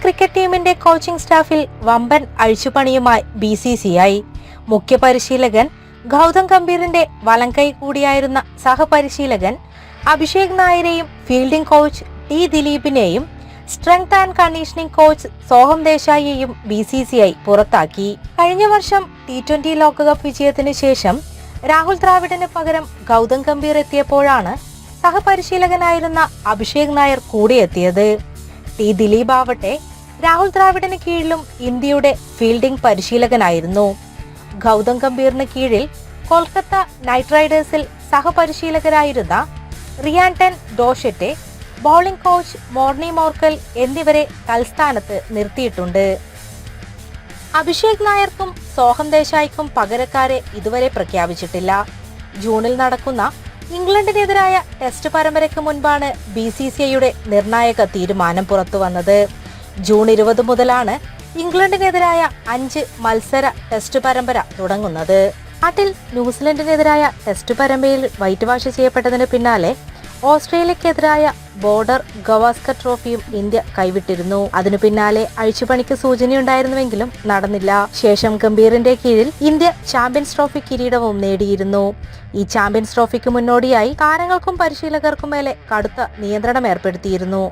Cricket ടീമിന്റെ coaching സ്റ്റാഫിൽ വമ്പൻ അഴിച്ചുപണിയുമായി BCCI. മുഖ്യ പരിശീലകൻ ഗൗതം ഗംഭീറിന്റെ വലംകൈ കൂടിയായിരുന്ന സഹപരിശീലകൻ അഭിഷേക് നായരെയും ഫീൽഡിംഗ് കോച്ച് ടി ദിലീപിനെയും strength and conditioning coach Soham ദേശായിയെയും BCCI പുറത്താക്കി. കഴിഞ്ഞ വർഷം T20 ലോകകപ്പ് വിജയത്തിന് ശേഷം രാഹുൽ ദ്രാവിഡിന് പകരം ഗൗതം ഗംഭീർ എത്തിയപ്പോഴാണ് സഹപരിശീലകനായിരുന്ന അഭിഷേക് നായർ കൂടിയെത്തിയത്. ടി ദിലീപ് ആവട്ടെ രാഹുൽ ദ്രാവിഡിന് കീഴിലും ഇന്ത്യയുടെ ഫീൽഡിംഗ് പരിശീലകനായിരുന്നു. ഗൗതം ഗംഭീറിന് കീഴിൽ കൊൽക്കത്ത നൈറ്റ് റൈഡേഴ്സിൽ സഹപരിശീലകരായിരുന്ന Ryan ten Doeschate, bowling coach Morne Morkel എന്നിവരെ തൽസ്ഥാനത്ത് നിർത്തിയിട്ടുണ്ട്. അഭിഷേക് നായർക്കും സോഹം ദേശായിക്കും പകരക്കാരെ ഇതുവരെ പ്രഖ്യാപിച്ചിട്ടില്ല. ജൂണിൽ നടക്കുന്ന ഇംഗ്ലണ്ടിനെതിരായ ടെസ്റ്റ് പരമ്പരയ്ക്ക് മുൻപാണ് BCCIയുടെ നിർണായക തീരുമാനം പുറത്തുവന്നത്. ജൂൺ 20 മുതലാണ് ഇംഗ്ലണ്ടിനെതിരായ 5 മത്സര ടെസ്റ്റ് പരമ്പര തുടങ്ങുന്നത്. നാട്ടിൽ ന്യൂസിലൻഡിനെതിരായ ടെസ്റ്റ് പരമ്പരയിൽ വൈറ്റ് വാഷ് ചെയ്യപ്പെട്ടതിന് പിന്നാലെ ഓസ്ട്രേലിയക്കെതിരായ ബോർഡർ ഗവാസ്കർ ട്രോഫിയും ഇന്ത്യ കൈവിട്ടിരുന്നു. അതിനു പിന്നാലെ അഴിച്ചുപണിക്ക് സൂചനയുണ്ടായിരുന്നുവെങ്കിലും നടന്നില്ല. ശേഷം ഗംഭീറിന്റെ കീഴിൽ ഇന്ത്യ ചാമ്പ്യൻസ് ട്രോഫി കിരീടവും നേടിയിരുന്നു. ഈ ചാമ്പ്യൻസ് ട്രോഫിക്ക് മുന്നോടിയായി താരങ്ങൾക്കും പരിശീലകർക്കും മേലെ കടുത്ത നിയന്ത്രണം ഏർപ്പെടുത്തിയിരുന്നു.